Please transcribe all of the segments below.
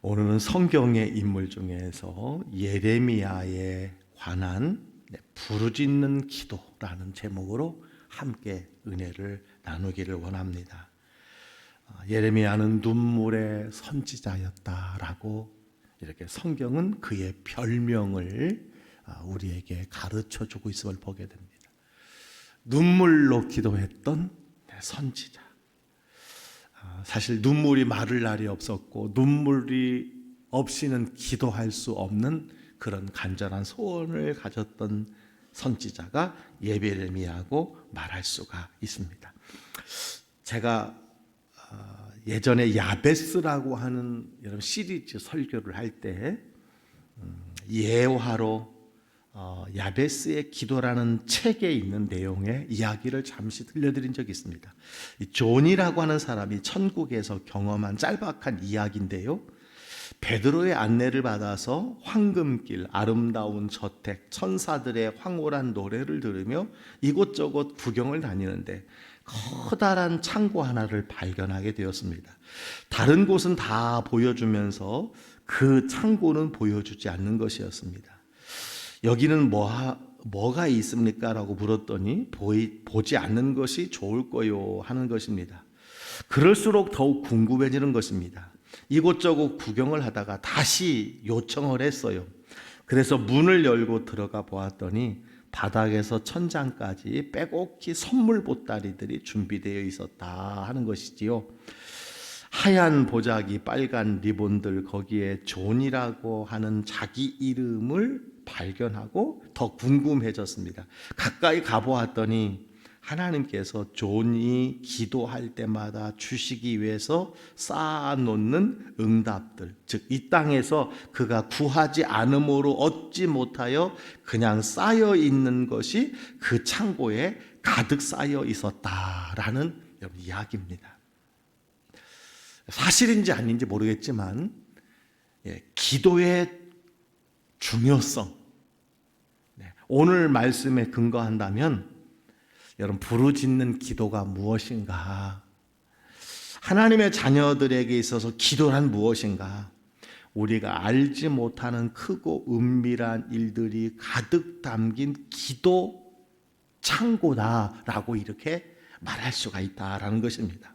오늘은 성경의 인물 중에서 예레미야에 관한 부르짖는 기도라는 제목으로 함께 은혜를 나누기를 원합니다. 예레미야는 눈물의 선지자였다라고 이렇게 성경은 그의 별명을 우리에게 가르쳐 주고 있음을 보게 됩니다. 눈물로 기도했던 선지자. 사실 눈물이 마를 날이 없었고 눈물이 없이는 기도할 수 없는 그런 간절한 소원을 가졌던 선지자가 예레미야라고 말할 수가 있습니다. 제가 예전에 야베스라고 하는 여러분 시리즈 설교를 할 때 예화로 야베스의 기도라는 책에 있는 내용의 이야기를 잠시 들려드린 적이 있습니다. 이 존이라고 하는 사람이 천국에서 경험한 짤막한 이야기인데요. 베드로의 안내를 받아서 황금길, 아름다운 저택, 천사들의 황홀한 노래를 들으며 이곳저곳 구경을 다니는데 커다란 창고 하나를 발견하게 되었습니다. 다른 곳은 다 보여주면서 그 창고는 보여주지 않는 것이었습니다. 여기는 뭐가 있습니까? 라고 물었더니 보지 않는 것이 좋을 거요 하는 것입니다. 그럴수록 더욱 궁금해지는 것입니다. 이곳저곳 구경을 하다가 다시 요청을 했어요. 그래서 문을 열고 들어가 보았더니 바닥에서 천장까지 빼곡히 선물 보따리들이 준비되어 있었다 하는 것이지요. 하얀 보자기, 빨간 리본들, 거기에 존이라고 하는 자기 이름을 발견하고 더 궁금해졌습니다. 가까이 가보았더니 하나님께서 존이 기도할 때마다 주시기 위해서 쌓아놓는 응답들, 즉 이 땅에서 그가 구하지 않음으로 얻지 못하여 그냥 쌓여 있는 것이 그 창고에 가득 쌓여 있었다라는 이야기입니다. 사실인지 아닌지 모르겠지만 기도의 중요성, 오늘 말씀에 근거한다면 여러분 부르짖는 기도가 무엇인가? 하나님의 자녀들에게 있어서 기도란 무엇인가? 우리가 알지 못하는 크고 은밀한 일들이 가득 담긴 기도 창고다라고 이렇게 말할 수가 있다라는 것입니다.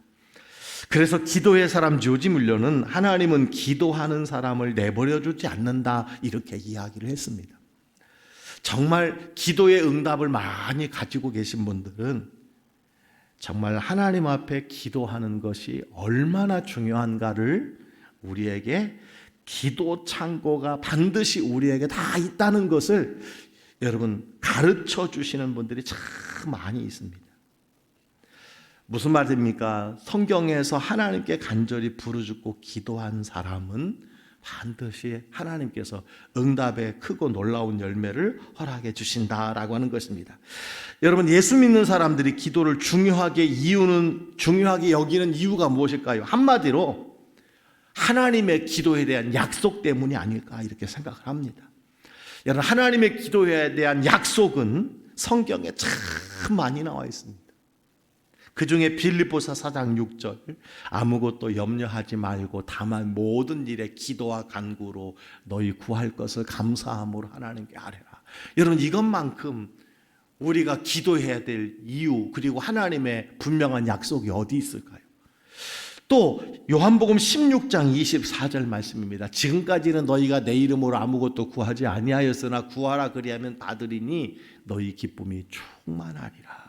그래서 기도의 사람 조지 뮬러는 하나님은 기도하는 사람을 내버려 두지 않는다 이렇게 이야기를 했습니다. 정말 기도의 응답을 많이 가지고 계신 분들은 정말 하나님 앞에 기도하는 것이 얼마나 중요한가를 우리에게 기도 창고가 반드시 우리에게 다 있다는 것을 여러분 가르쳐 주시는 분들이 참 많이 있습니다. 무슨 말입니까? 성경에서 하나님께 간절히 부르짖고 기도한 사람은 반드시 하나님께서 응답의 크고 놀라운 열매를 허락해 주신다라고 하는 것입니다. 여러분, 예수 믿는 사람들이 기도를 중요하게 여기는 이유가 무엇일까요? 한마디로 하나님의 기도에 대한 약속 때문이 아닐까 이렇게 생각을 합니다. 여러분, 하나님의 기도에 대한 약속은 성경에 참 많이 나와 있습니다. 그 중에 빌립보서 4장 6절 아무것도 염려하지 말고 다만 모든 일에 기도와 간구로 너희 구할 것을 감사함으로 하나님께 아뢰라. 여러분, 이것만큼 우리가 기도해야 될 이유 그리고 하나님의 분명한 약속이 어디 있을까요? 또 요한복음 16장 24절 말씀입니다. 지금까지는 너희가 내 이름으로 아무것도 구하지 아니하였으나 구하라 그리하면 받으리니 너희 기쁨이 충만하리라.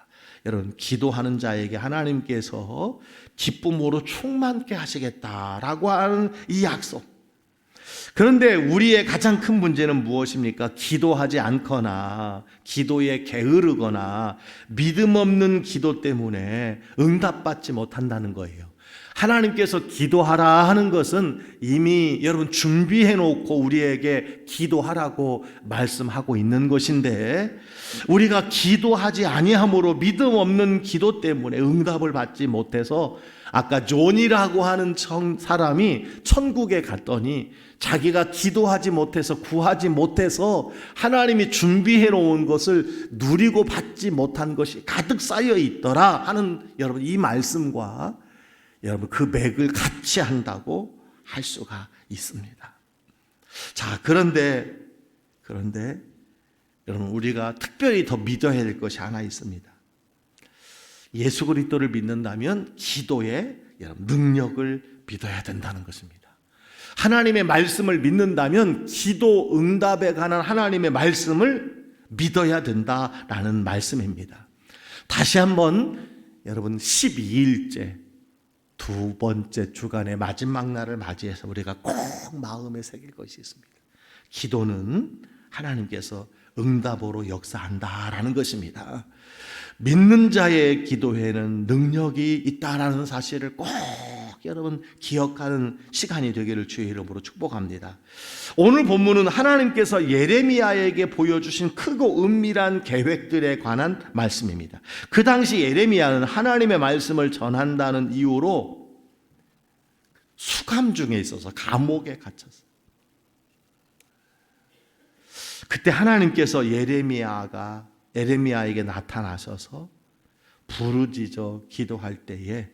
여러분, 기도하는 자에게 하나님께서 기쁨으로 충만케 하시겠다라고 하는 이 약속. 그런데 우리의 가장 큰 문제는 무엇입니까? 기도하지 않거나 기도에 게으르거나 믿음 없는 기도 때문에 응답받지 못한다는 거예요. 하나님께서 기도하라 하는 것은 이미 여러분 준비해 놓고 우리에게 기도하라고 말씀하고 있는 것인데 우리가 기도하지 아니함으로 믿음 없는 기도 때문에 응답을 받지 못해서 아까 존이라고 하는 사람이 천국에 갔더니 자기가 기도하지 못해서 구하지 못해서 하나님이 준비해 놓은 것을 누리고 받지 못한 것이 가득 쌓여 있더라 하는 여러분 이 말씀과 여러분 그 맥을 같이 한다고 할 수가 있습니다. 자, 그런데 여러분, 우리가 특별히 더 믿어야 될 것이 하나 있습니다. 예수 그리스도를 믿는다면 기도에 여러분 능력을 믿어야 된다는 것입니다. 하나님의 말씀을 믿는다면 기도 응답에 관한 하나님의 말씀을 믿어야 된다라는 말씀입니다. 다시 한번 여러분 12일째 두 번째 주간의 마지막 날을 맞이해서 우리가 꼭 마음에 새길 것이 있습니다. 기도는 하나님께서 응답으로 역사한다라는 것입니다. 믿는 자의 기도에는 능력이 있다라는 사실을 꼭 여러분 기억하는 시간이 되기를 주의 이름으로 축복합니다. 오늘 본문은 하나님께서 예레미야에게 보여주신 크고 은밀한 계획들에 관한 말씀입니다. 그 당시 예레미야는 하나님의 말씀을 전한다는 이유로 수감 중에 있어서 감옥에 갇혔어요. 그때 하나님께서 예레미야에게 나타나셔서 부르짖어 기도할 때에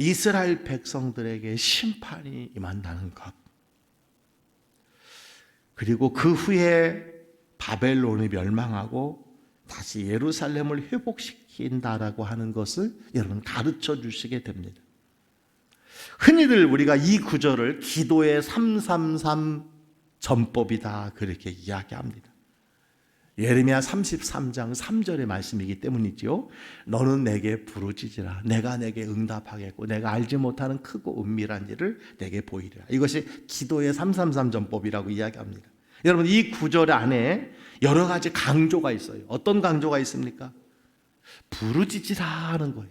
이스라엘 백성들에게 심판이 임한다는 것, 그리고 그 후에 바벨론이 멸망하고 다시 예루살렘을 회복시킨다라고 하는 것을 여러분 가르쳐 주시게 됩니다. 흔히들 우리가 이 구절을 기도의 333 전법이다 그렇게 이야기합니다. 예레미야 33장 3절의 말씀이기 때문이죠. 너는 내게 부르짖으라. 내가 내게 응답하겠고 내가 알지 못하는 크고 은밀한 일을 내게 보이리라. 이것이 기도의 333 전법이라고 이야기합니다. 여러분, 이 구절 안에 여러 가지 강조가 있어요. 어떤 강조가 있습니까? 부르짖으라 하는 거예요.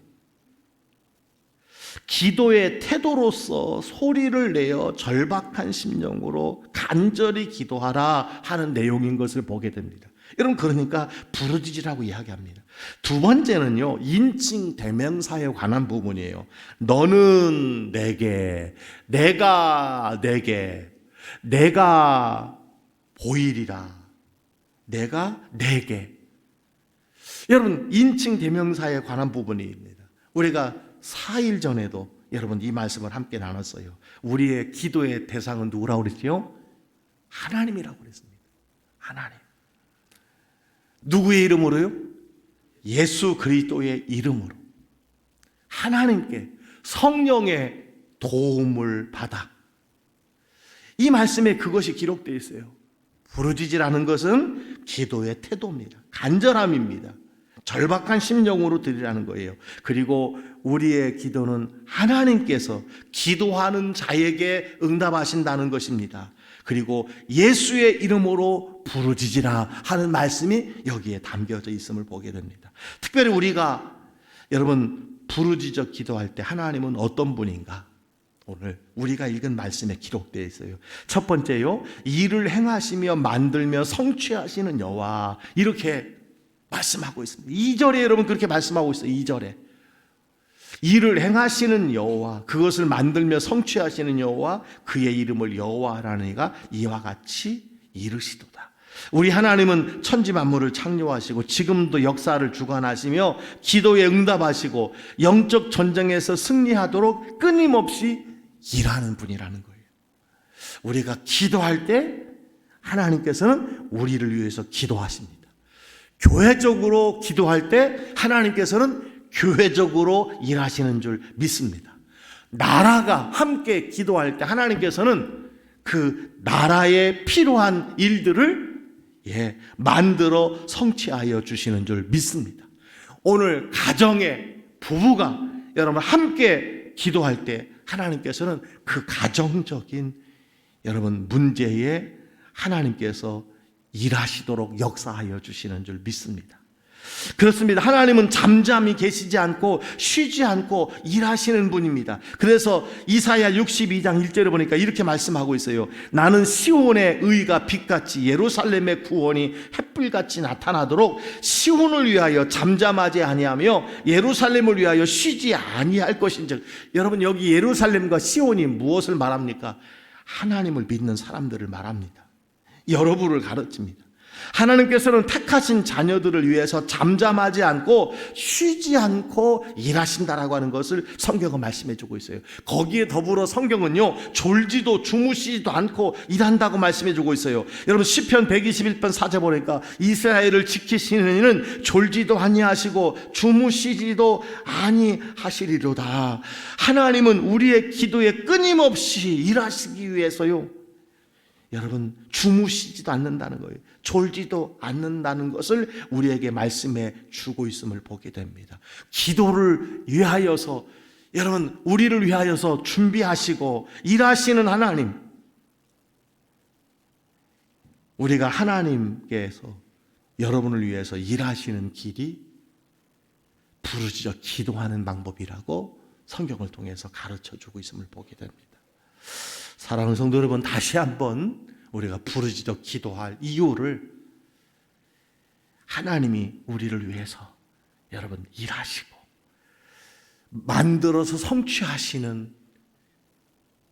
기도의 태도로서 소리를 내어 절박한 심령으로 간절히 기도하라 하는 내용인 것을 보게 됩니다. 여러분, 그러니까 부르짖으라고 이야기합니다. 두 번째는요, 인칭 대명사에 관한 부분이에요. 너는 내게, 내가 내게, 내가 보이리라, 내가 내게. 여러분, 인칭 대명사에 관한 부분입니다. 우리가 4일 전에도 여러분 이 말씀을 함께 나눴어요. 우리의 기도의 대상은 누구라고 그랬죠? 하나님이라고 그랬습니다. 하나님. 누구의 이름으로요? 예수 그리스도의 이름으로 하나님께 성령의 도움을 받아. 이 말씀에 그것이 기록되어 있어요. 부르짖으라는 것은 기도의 태도입니다. 간절함입니다. 절박한 심령으로 드리라는 거예요. 그리고 우리의 기도는 하나님께서 기도하는 자에게 응답하신다는 것입니다. 그리고 예수의 이름으로 부르짖으라 하는 말씀이 여기에 담겨져 있음을 보게 됩니다. 특별히 우리가 여러분 부르짖어 기도할 때 하나님은 어떤 분인가? 오늘 우리가 읽은 말씀에 기록되어 있어요. 첫 번째요, 일을 행하시며 만들며 성취하시는 여호와, 이렇게 말씀하고 있습니다. 2절에 여러분 그렇게 말씀하고 있어요. 2절에 일을 행하시는 여호와, 그것을 만들며 성취하시는 여호와, 그의 이름을 여호와라는 이가 이와 같이 이르시도다. 우리 하나님은 천지 만물을 창조하시고 지금도 역사를 주관하시며 기도에 응답하시고 영적 전쟁에서 승리하도록 끊임없이 일하는 분이라는 거예요. 우리가 기도할 때 하나님께서는 우리를 위해서 기도하십니다. 교회적으로 기도할 때 하나님께서는 교회적으로 일하시는 줄 믿습니다. 나라가 함께 기도할 때 하나님께서는 그 나라에 필요한 일들을 만들어 성취하여 주시는 줄 믿습니다. 오늘 가정에 부부가 여러분 함께 기도할 때 하나님께서는 그 가정적인 여러분 문제에 하나님께서 일하시도록 역사하여 주시는 줄 믿습니다. 그렇습니다. 하나님은 잠잠히 계시지 않고 쉬지 않고 일하시는 분입니다. 그래서 이사야 62장 1절에 보니까 이렇게 말씀하고 있어요. 나는 시온의 의가 빛같이 예루살렘의 구원이 햇불같이 나타나도록 시온을 위하여 잠잠하지 아니하며 예루살렘을 위하여 쉬지 아니할 것인즉. 여러분, 여기 예루살렘과 시온이 무엇을 말합니까? 하나님을 믿는 사람들을 말합니다. 여러분을 가르칩니다. 하나님께서는 택하신 자녀들을 위해서 잠잠하지 않고 쉬지 않고 일하신다라고 하는 것을 성경은 말씀해 주고 있어요. 거기에 더불어 성경은요, 졸지도 주무시지도 않고 일한다고 말씀해 주고 있어요. 여러분 시편 121편 4절 보니까 이스라엘을 지키시는 이는 졸지도 아니하시고 주무시지도 아니하시리로다. 하나님은 우리의 기도에 끊임없이 일하시기 위해서요, 여러분 주무시지도 않는다는 거예요. 졸지도 않는다는 것을 우리에게 말씀해 주고 있음을 보게 됩니다. 기도를 위하여서, 여러분 우리를 위하여서 준비하시고 일하시는 하나님, 우리가 하나님께서 여러분을 위해서 일하시는 길이 부르짖어 기도하는 방법이라고 성경을 통해서 가르쳐 주고 있음을 보게 됩니다. 사랑하는 성도 여러분, 다시 한번 우리가 부르짖어 기도할 이유를, 하나님이 우리를 위해서 여러분 일하시고 만들어서 성취하시는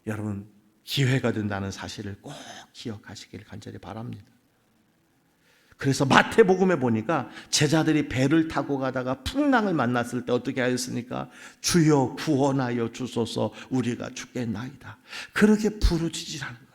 여러분 기회가 된다는 사실을 꼭 기억하시길 간절히 바랍니다. 그래서 마태복음에 보니까 제자들이 배를 타고 가다가 풍랑을 만났을 때 어떻게 하였습니까? 주여 구원하여 주소서, 우리가 죽겠나이다. 그렇게 부르짖으라는 거예요.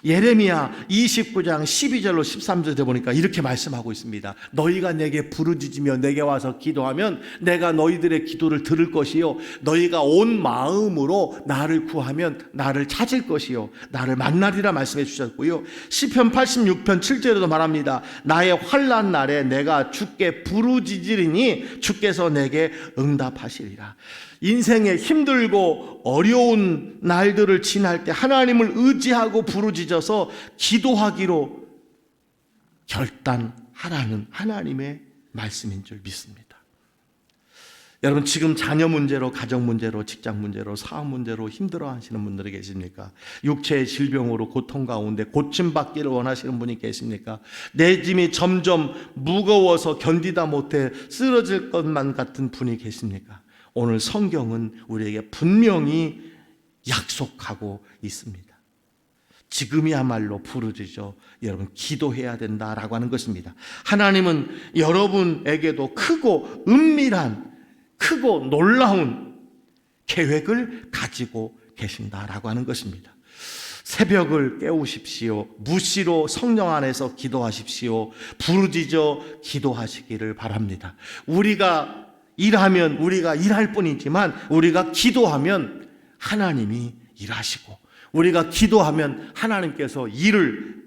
예레미야 29장 12절로 13절에 보니까 이렇게 말씀하고 있습니다. 너희가 내게 부르짖으며 내게 와서 기도하면 내가 너희들의 기도를 들을 것이요, 너희가 온 마음으로 나를 구하면 나를 찾을 것이요, 나를 만나리라 말씀해 주셨고요. 시편 86편 7절에도 말합니다. 나의 환난 날에 내가 주께 부르짖으리니 주께서 내게 응답하시리라. 인생의 힘들고 어려운 날들을 지날 때 하나님을 의지하고 부르짖어서 기도하기로 결단하라는 하나님의 말씀인 줄 믿습니다. 여러분 지금 자녀 문제로, 가정 문제로, 직장 문제로, 사업 문제로 힘들어 하시는 분들이 계십니까? 육체의 질병으로 고통 가운데 고침받기를 원하시는 분이 계십니까? 내 짐이 점점 무거워서 견디다 못해 쓰러질 것만 같은 분이 계십니까? 오늘 성경은 우리에게 분명히 약속하고 있습니다. 지금이야말로 부르짖어 여러분 기도해야 된다라고 하는 것입니다. 하나님은 여러분에게도 크고 은밀한, 크고 놀라운 계획을 가지고 계신다라고 하는 것입니다. 새벽을 깨우십시오. 무시로 성령 안에서 기도하십시오. 부르짖어 기도하시기를 바랍니다. 우리가 일하면 우리가 일할 뿐이지만 우리가 기도하면 하나님이 일하시고, 우리가 기도하면 하나님께서 일을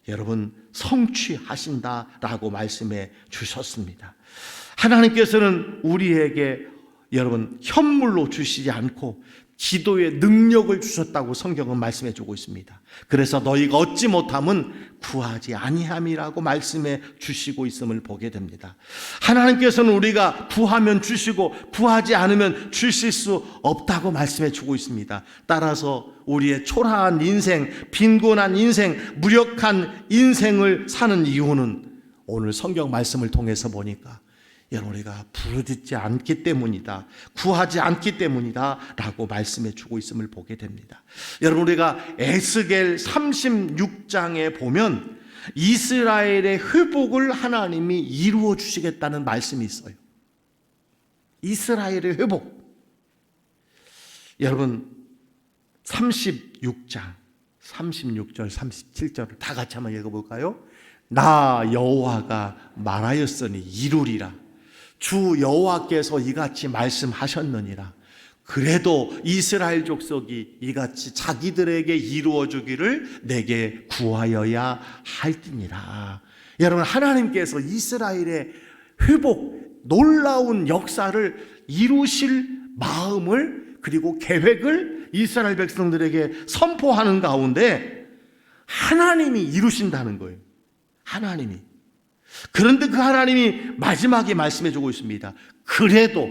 여러분 성취하신다라고 말씀해 주셨습니다. 하나님께서는 우리에게 여러분 현물로 주시지 않고 기도의 능력을 주셨다고 성경은 말씀해 주고 있습니다. 그래서 너희가 얻지 못함은 구하지 아니함이라고 말씀해 주시고 있음을 보게 됩니다. 하나님께서는 우리가 구하면 주시고 구하지 않으면 주실 수 없다고 말씀해 주고 있습니다. 따라서 우리의 초라한 인생, 빈곤한 인생, 무력한 인생을 사는 이유는 오늘 성경 말씀을 통해서 보니까 여러분 우리가 부르짖지 않기 때문이다, 구하지 않기 때문이다 라고 말씀해 주고 있음을 보게 됩니다. 여러분 우리가 에스겔 36장에 보면 이스라엘의 회복을 하나님이 이루어 주시겠다는 말씀이 있어요. 이스라엘의 회복. 여러분 36장 36절 37절을 다 같이 한번 읽어볼까요? 나 여호와가 말하였으니 이루리라. 주 여호와께서 이같이 말씀하셨느니라. 그래도 이스라엘 족속이 이같이 자기들에게 이루어주기를 내게 구하여야 할지니라. 여러분 하나님께서 이스라엘의 회복, 놀라운 역사를 이루실 마음을, 그리고 계획을 이스라엘 백성들에게 선포하는 가운데 하나님이 이루신다는 거예요. 하나님이. 그런데 그 하나님이 마지막에 말씀해 주고 있습니다. 그래도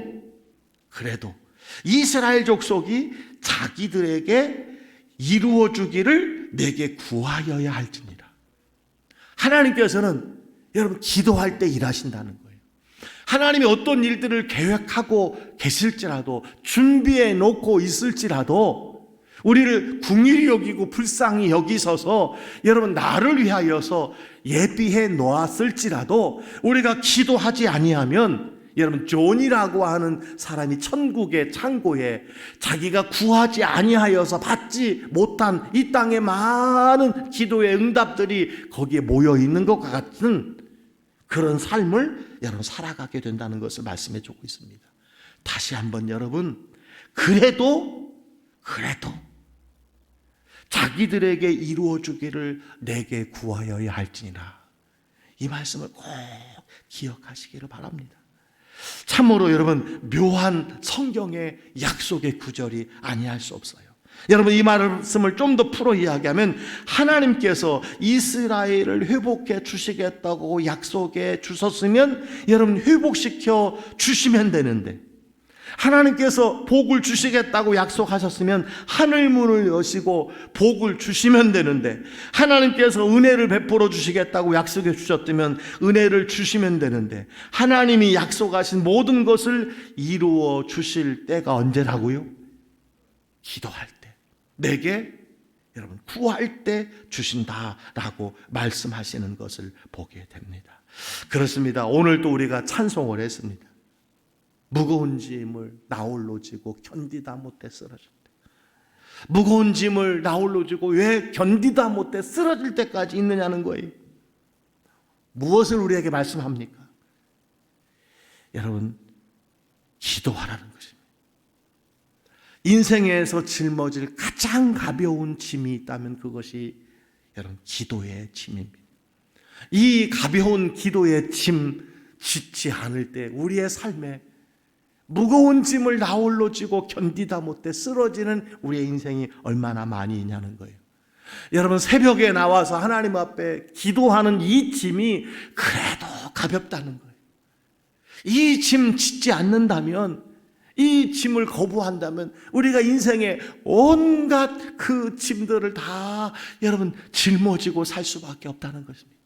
이스라엘 족속이 자기들에게 이루어 주기를 내게 구하여야 할지니라. 하나님께서는 여러분 기도할 때 일하신다는 거예요. 하나님이 어떤 일들을 계획하고 계실지라도, 준비해 놓고 있을지라도 우리를 긍휼히 여기고 불쌍히 여기셔서 여러분 나를 위하여서 예비해 놓았을지라도 우리가 기도하지 아니하면 여러분 존이라고 하는 사람이 천국의 창고에 자기가 구하지 아니하여서 받지 못한 이 땅의 많은 기도의 응답들이 거기에 모여 있는 것과 같은 그런 삶을 여러분 살아가게 된다는 것을 말씀해 주고 있습니다. 다시 한번 여러분, 그래도 자기들에게 이루어 주기를 내게 구하여야 할지니라. 이 말씀을 꼭 기억하시기를 바랍니다. 참으로 여러분 묘한 성경의 약속의 구절이 아니할 수 없어요. 여러분 이 말씀을 좀 더 풀어 이야기하면 하나님께서 이스라엘을 회복해 주시겠다고 약속해 주셨으면 여러분 회복시켜 주시면 되는데, 하나님께서 복을 주시겠다고 약속하셨으면 하늘 문을 여시고 복을 주시면 되는데, 하나님께서 은혜를 베풀어 주시겠다고 약속해 주셨다면 은혜를 주시면 되는데, 하나님이 약속하신 모든 것을 이루어 주실 때가 언제라고요? 기도할 때, 내게 여러분 구할 때 주신다라고 말씀하시는 것을 보게 됩니다. 그렇습니다. 오늘도 우리가 찬송을 했습니다. 무거운 짐을 나홀로 지고 견디다 못해 쓰러질 때, 무거운 짐을 나홀로 지고 왜 견디다 못해 쓰러질 때까지 있느냐는 거예요. 무엇을 우리에게 말씀합니까? 여러분 기도하라는 것입니다. 인생에서 짊어질 가장 가벼운 짐이 있다면 그것이 여러분 기도의 짐입니다. 이 가벼운 기도의 짐 짓지 않을 때 우리의 삶에 무거운 짐을 나홀로 지고 견디다 못해 쓰러지는 우리의 인생이 얼마나 많이 있냐는 거예요. 여러분 새벽에 나와서 하나님 앞에 기도하는 이 짐이 그래도 가볍다는 거예요. 이 짐 짓지 않는다면, 이 짐을 거부한다면 우리가 인생의 온갖 그 짐들을 다 여러분 짊어지고 살 수밖에 없다는 것입니다.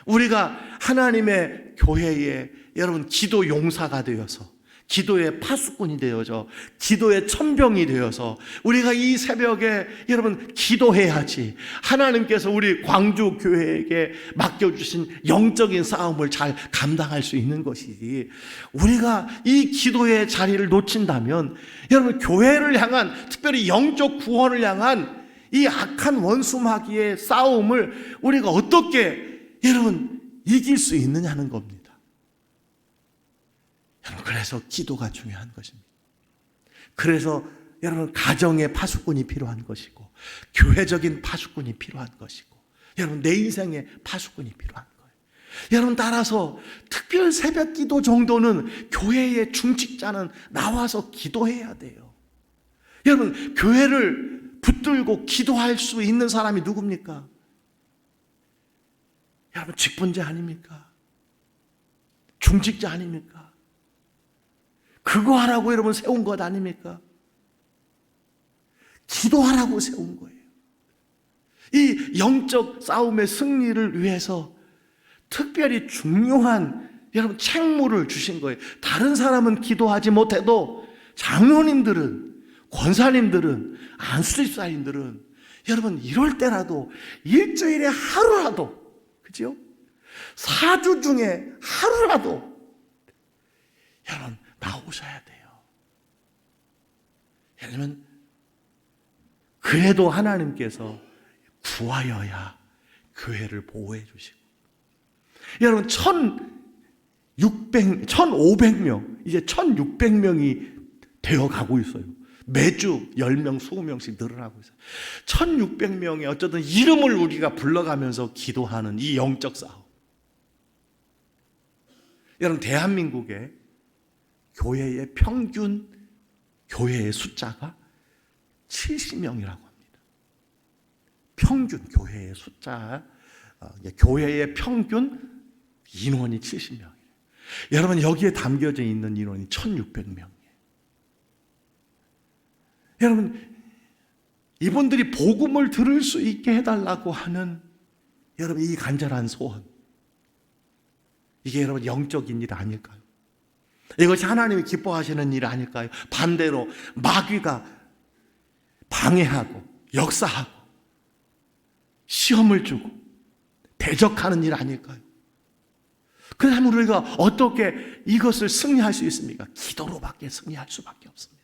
우리가 하나님의 교회에 여러분 기도 용사가 되어서, 기도의 파수꾼이 되어서, 기도의 천병이 되어서 우리가 이 새벽에 여러분 기도해야지 하나님께서 우리 광주 교회에게 맡겨주신 영적인 싸움을 잘 감당할 수 있는 것이지, 우리가 이 기도의 자리를 놓친다면 여러분 교회를 향한, 특별히 영적 구원을 향한 이 악한 원수마귀의 싸움을 우리가 어떻게 여러분 이길 수 있느냐는 겁니다. 여러분 그래서 기도가 중요한 것입니다. 그래서 여러분 가정의 파수꾼이 필요한 것이고, 교회적인 파수꾼이 필요한 것이고, 여러분 내 인생의 파수꾼이 필요한 거예요. 여러분 따라서 특별 새벽 기도 정도는 교회의 중직자는 나와서 기도해야 돼요. 여러분 교회를 붙들고 기도할 수 있는 사람이 누굽니까? 여러분 직분자 아닙니까? 중직자 아닙니까? 그거 하라고 여러분 세운 것 아닙니까? 기도하라고 세운 거예요. 이 영적 싸움의 승리를 위해서 특별히 중요한 여러분 책무를 주신 거예요. 다른 사람은 기도하지 못해도 장로님들은, 권사님들은, 안수집사님들은 여러분 이럴 때라도 일주일에 하루라도, 그죠? 4주 중에 하루라도 여러분 나오셔야 돼요. 왜냐하면 그래도 하나님께서 구하여야 교회를 보호해 주시고, 여러분 1,500명, 이제 1,600명이 되어 가고 있어요. 매주 10명, 20명씩 늘어나고 있어요. 1,600명의 어쩌든 이름을 우리가 불러가면서 기도하는 이 영적 싸움. 여러분 대한민국의 교회의 평균 교회의 숫자가 70명이라고 합니다. 평균 교회의 숫자, 교회의 평균 인원이 70명이에요. 여러분 여기에 담겨져 있는 인원이 1,600명이에요. 여러분 이분들이 복음을 들을 수 있게 해달라고 하는 여러분 이 간절한 소원, 이게 여러분 영적인 일 아닐까요? 이것이 하나님이 기뻐하시는 일 아닐까요? 반대로 마귀가 방해하고 역사하고 시험을 주고 대적하는 일 아닐까요? 그렇다면 우리가 어떻게 이것을 승리할 수 있습니까? 기도로밖에 승리할 수밖에 없습니다.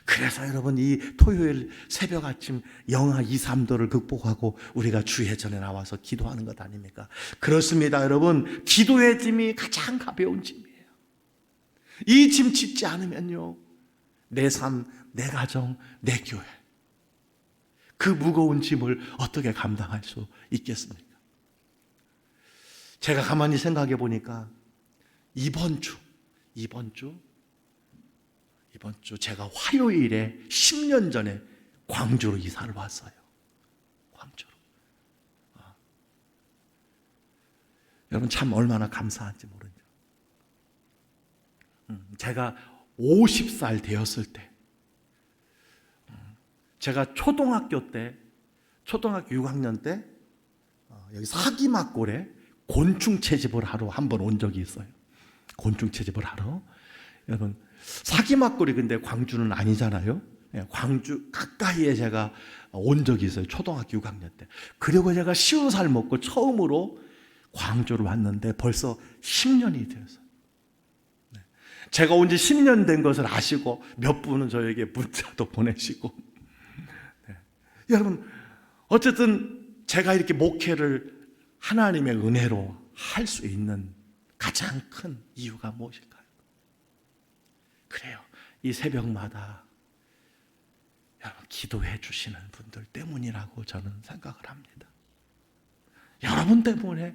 그래서 여러분, 이 토요일 새벽 아침 영하 2, 3도를 극복하고 우리가 주의 전에 나와서 기도하는 것 아닙니까? 그렇습니다. 여러분, 기도의 짐이 가장 가벼운 짐이에요. 이 짐 짓지 않으면요, 내 삶, 내 가정, 내 교회, 그 무거운 짐을 어떻게 감당할 수 있겠습니까? 제가 가만히 생각해 보니까 이번 주 제가 화요일에 10년 전에 광주로 이사를 왔어요. 광주로. 여러분, 참 얼마나 감사한지 모르죠. 제가 50살 되었을 때, 제가 초등학교 6학년 때 여기 사기막골에 곤충 채집을 하러 한 번 온 적이 있어요. 곤충 채집을 하러. 여러분, 사기막골이 근데 광주는 아니잖아요. 광주 가까이에 제가 온 적이 있어요. 초등학교 6학년 때. 그리고 제가 50살 먹고 처음으로 광주를 왔는데 벌써 10년이 되었어요. 제가 온 지 10년 된 것을 아시고 몇 분은 저에게 문자도 보내시고. 여러분, 어쨌든 제가 이렇게 목회를 하나님의 은혜로 할 수 있는 가장 큰 이유가 무엇일까요? 그래요. 이 새벽마다 여러분 기도해 주시는 분들 때문이라고 저는 생각을 합니다. 여러분 때문에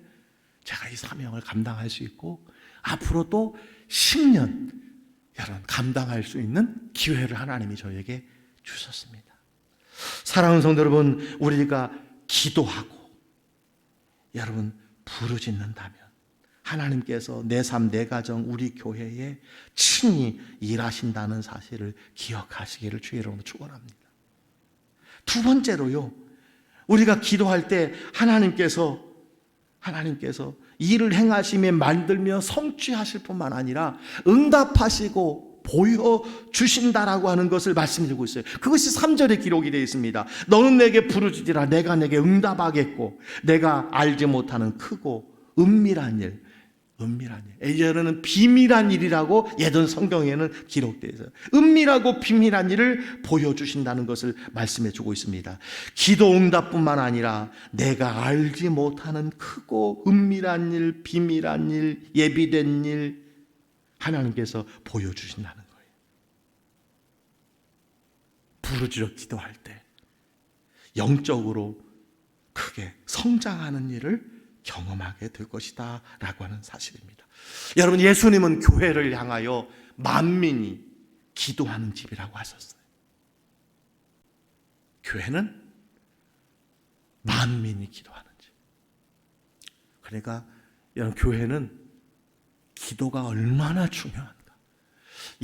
제가 이 사명을 감당할 수 있고 앞으로 또 10년 여러분 감당할 수 있는 기회를 하나님이 저에게 주셨습니다. 사랑하는 성도 여러분, 우리가 기도하고 여러분 부르짖는다면 하나님께서 내 삶, 내 가정, 우리 교회에 친히 일하신다는 사실을 기억하시기를 주의 이름으로 축원합니다. 두 번째로요, 우리가 기도할 때 하나님께서 일을 행하시며 만들며 성취하실 뿐만 아니라 응답하시고 보여주신다라고 하는 것을 말씀드리고 있어요. 그것이 3절에 기록이 되어 있습니다. 너는 내게 부르짖으라 내가 내게 응답하겠고 내가 알지 못하는 크고 은밀한 일, 예전에는 비밀한 일이라고 예전 성경에는 기록되어 있어요. 은밀하고 비밀한 일을 보여주신다는 것을 말씀해 주고 있습니다. 기도 응답뿐만 아니라 내가 알지 못하는 크고 은밀한 일, 비밀한 일, 예비된 일 하나님께서 보여주신다는 거예요. 부르짖어 기도할 때 영적으로 크게 성장하는 일을 경험하게 될 것이다 라고 하는 사실입니다. 여러분, 예수님은 교회를 향하여 만민이 기도하는 집이라고 하셨어요. 교회는 만민이 기도하는 집. 그러니까 여러분, 교회는 기도가 얼마나 중요한가,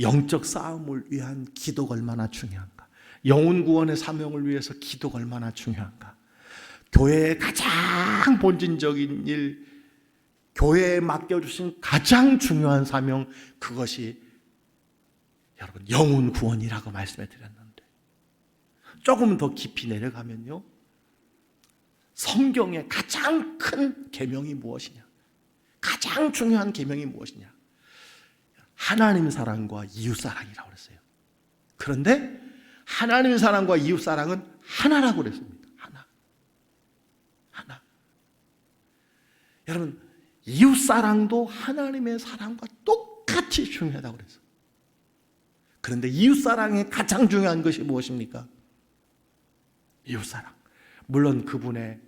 영적 싸움을 위한 기도가 얼마나 중요한가, 영혼 구원의 사명을 위해서 기도가 얼마나 중요한가, 교회의 가장 본질적인 일, 교회에 맡겨주신 가장 중요한 사명, 그것이 여러분 영혼 구원이라고 말씀해 드렸는데 조금 더 깊이 내려가면요, 성경의 가장 큰 계명이 무엇이냐, 가장 중요한 계명이 무엇이냐, 하나님 사랑과 이웃 사랑이라고 그랬어요. 그런데 하나님 사랑과 이웃 사랑은 하나라고 그랬습니다. 하나. 여러분, 이웃 사랑도 하나님의 사랑과 똑같이 중요하다고 그랬어요. 그런데 이웃 사랑의 가장 중요한 것이 무엇입니까? 이웃 사랑. 물론 그분의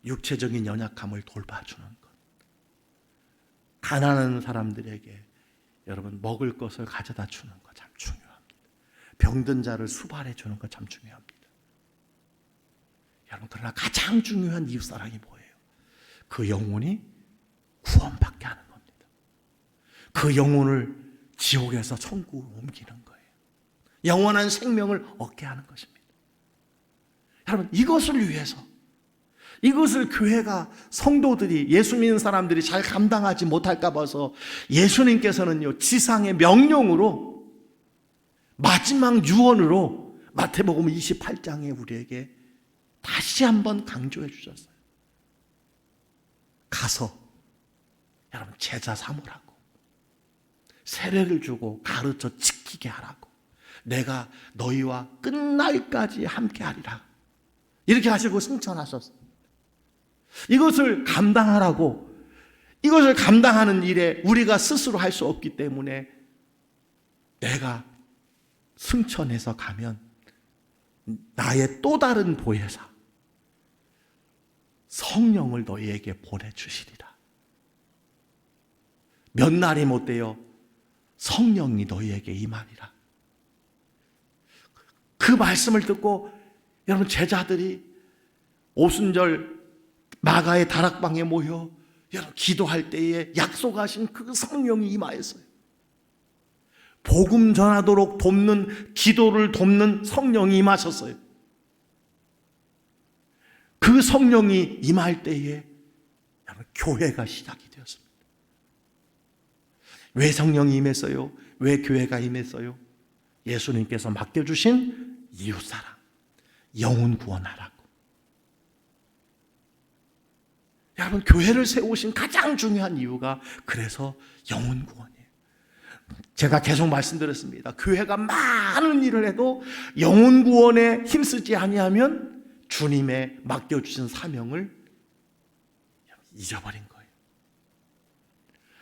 육체적인 연약함을 돌봐주는 것, 가난한 사람들에게 여러분 먹을 것을 가져다 주는 것 참 중요합니다. 병든 자를 수발해 주는 것 참 중요합니다. 여러분, 그러나 가장 중요한 이웃사랑이 뭐예요? 그 영혼이 구원받게 하는 겁니다. 그 영혼을 지옥에서 천국으로 옮기는 거예요. 영원한 생명을 얻게 하는 것입니다. 여러분, 이것을 위해서, 이것을 교회가, 성도들이, 예수 믿는 사람들이 잘 감당하지 못할까 봐서 예수님께서는요, 지상의 명령으로 마지막 유언으로 마태복음 28장에 우리에게 다시 한번 강조해 주셨어요. 가서 여러분 제자 삼으라고, 세례를 주고 가르쳐 지키게 하라고, 내가 너희와 끝날까지 함께 하리라, 이렇게 하시고 승천하셨어요. 이것을 감당하라고, 이것을 감당하는 일에 우리가 스스로 할 수 없기 때문에 내가 승천해서 가면 나의 또 다른 보혜사 성령을 너희에게 보내주시리라. 몇 날이 못 되어 성령이 너희에게 임하리라. 그 말씀을 듣고 여러분 제자들이 오순절 마가의 다락방에 모여 여러분 기도할 때에 약속하신 그 성령이 임하였어요. 복음 전하도록 돕는, 기도를 돕는 성령이 임하셨어요. 그 성령이 임할 때에 여러분 교회가 시작이 되었습니다. 왜 성령이 임했어요? 왜 교회가 임했어요? 예수님께서 맡겨주신 이웃사랑, 영혼 구원하라고. 여러분 교회를 세우신 가장 중요한 이유가 그래서 영혼 구원이에요. 제가 계속 말씀드렸습니다. 교회가 많은 일을 해도 영혼 구원에 힘쓰지 아니하면 주님의 맡겨주신 사명을 잊어버린 거예요.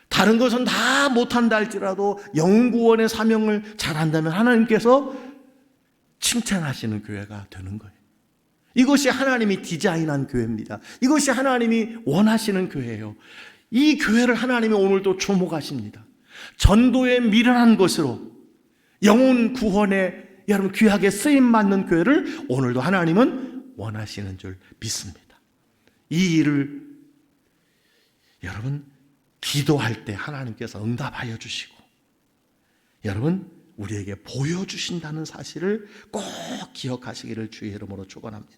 다른 것은 다 못한다 할지라도 영혼 구원의 사명을 잘한다면 하나님께서 칭찬하시는 교회가 되는 거예요. 이것이 하나님이 디자인한 교회입니다. 이것이 하나님이 원하시는 교회예요. 이 교회를 하나님이 오늘도 주목하십니다. 전도에 미련한 것으로 영혼 구원에 여러분 귀하게 쓰임받는 교회를 오늘도 하나님은 원하시는 줄 믿습니다. 이 일을 여러분 기도할 때 하나님께서 응답하여 주시고 여러분 우리에게 보여주신다는 사실을 꼭 기억하시기를 주의 이름으로 축원합니다.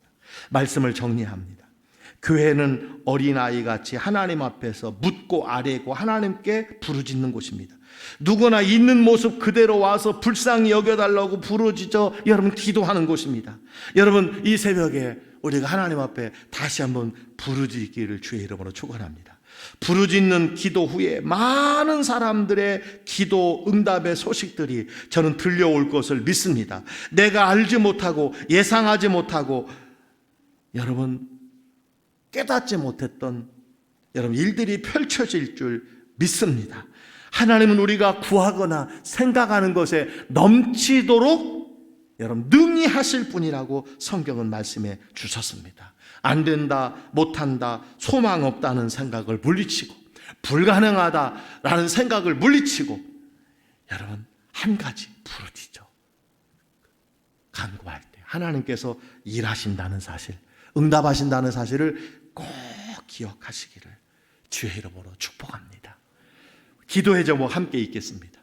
말씀을 정리합니다. 교회는 어린아이같이 하나님 앞에서 묻고 아뢰고 하나님께 부르짖는 곳입니다. 누구나 있는 모습 그대로 와서 불쌍히 여겨달라고 부르짖어 여러분 기도하는 곳입니다. 여러분 이 새벽에 우리가 하나님 앞에 다시 한번 부르짖기를 주의 이름으로 축원합니다. 부르짖는 기도 후에 많은 사람들의 기도 응답의 소식들이 저는 들려올 것을 믿습니다. 내가 알지 못하고 예상하지 못하고 여러분 깨닫지 못했던 여러분 일들이 펼쳐질 줄 믿습니다. 하나님은 우리가 구하거나 생각하는 것에 넘치도록 여러분 능히 하실 분이라고 성경은 말씀해 주셨습니다. 안 된다, 못한다, 소망 없다는 생각을 물리치고 불가능하다라는 생각을 물리치고 여러분 한 가지 부르짖어 간구할 때 하나님께서 일하신다는 사실, 응답하신다는 사실을 꼭 기억하시기를 주의 이름으로 축복합니다. 기도의 제목 함께 읽겠습니다.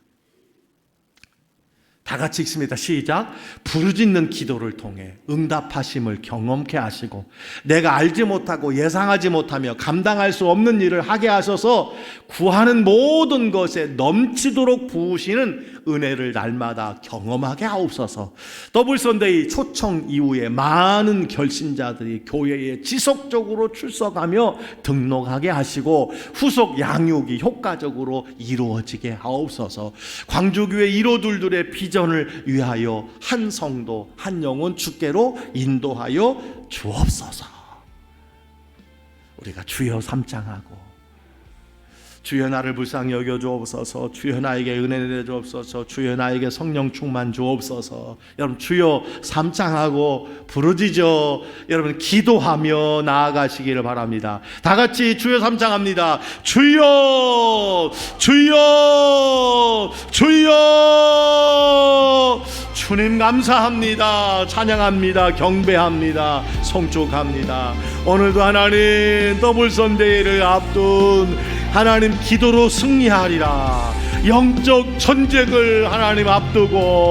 다 같이 읽습니다. 시작. 부르짖는 기도를 통해 응답하심을 경험케 하시고 내가 알지 못하고 예상하지 못하며 감당할 수 없는 일을 하게 하셔서 구하는 모든 것에 넘치도록 부으시는 은혜를 날마다 경험하게 하옵소서. 더블선데이 초청 이후에 많은 결신자들이 교회에 지속적으로 출석하며 등록하게 하시고 후속 양육이 효과적으로 이루어지게 하옵소서. 광주교회 1호들의 비전을 위하여 한 성도 한 영혼 주께로 인도하여 주옵소서. 우리가 주여 삼창하고 주여 나를 불쌍히 여겨 주옵소서. 주여 나에게 은혜 내려 주옵소서. 주여 나에게 성령 충만 주옵소서. 여러분 주여 삼창하고 부르짖어 여러분 기도하며 나아가시기를 바랍니다. 다 같이 주여 삼창합니다. 주여 주여 주여. 주님 감사합니다. 찬양합니다. 경배합니다. 송축합니다. 오늘도 하나님 더블선데이를 앞둔 하나님 기도로 승리하리라. 영적 전쟁을 하나님 앞두고